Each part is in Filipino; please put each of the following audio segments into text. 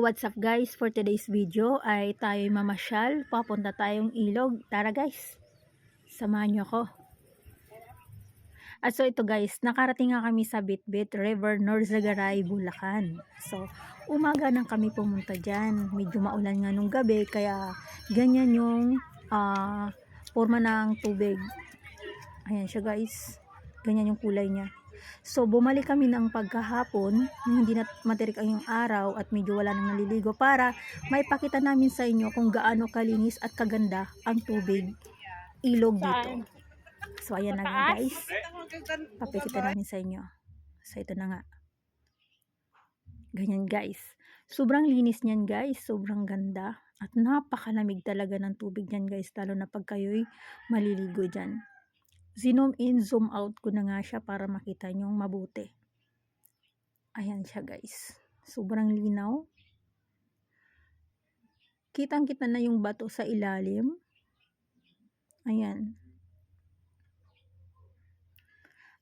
what's up guys? For today's video ay tayo mamasyal. Papunta tayong ilog. Tara guys, samahan nyo ako. At so ito guys, nakarating nga kami sa Bitbit River, Norzagaray, Bulacan. So, umaga nang kami pumunta dyan. Medyo maulan nga nung gabi, kaya ganyan yung forma ng tubig. Ayan siya guys. Ganyan yung kulay niya. So, bumalik kami ng pagkahapon, hindi na matirik ang yung araw at medyo wala nang naliligo para maipakita namin sa inyo kung gaano kalinis at kaganda ang tubig ilog dito. So, ayan na nga guys. Papakita namin sa inyo. So, ito na nga. Ganyan guys. Sobrang linis niyan guys. Sobrang ganda. At napakalamig talaga ng tubig niyan guys. Lalo na pag kayo'y maliligo dyan. Zoom in, zoom out ko na nga siya para makita nyong mabuti. Ayan siya guys. Sobrang linaw. Kitang-kita na yung bato sa ilalim. Ayan.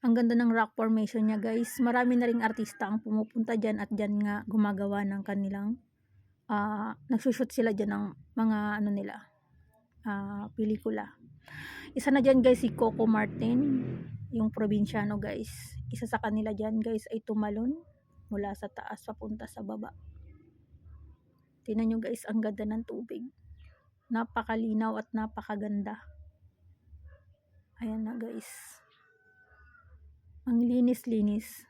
Ang ganda ng rock formation niya guys. Marami na ring artista ang pumupunta dyan at dyan nga gumagawa ng kanilang nagsushoot sila dyan ng mga ano nila pelikula. Isa na dyan guys si Coco Martin, yung probinsyano guys. Isa sa kanila dyan guys ay tumalon mula sa taas papunta sa baba. Tingnan nyo guys, ang ganda ng tubig. Napakalinaw at napakaganda. Ayan na guys. Ang linis-linis.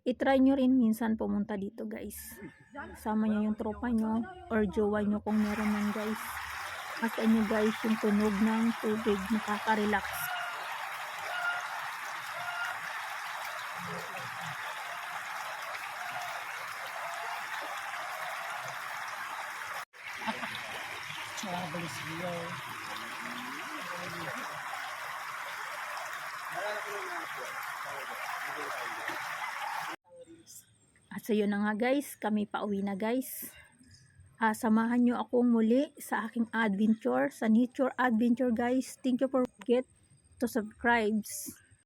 I-try nyo rin minsan pumunta dito guys. Sama nyo yung tropa nyo or jowa nyo kung meron man guys. Masan nyo guys yung tunog ng tubig, nakaka-relax. At so yun na nga guys, kami pauwi na guys. Samahan nyo akong muli sa aking adventure, sa nature adventure guys. Thank you for forget to subscribe.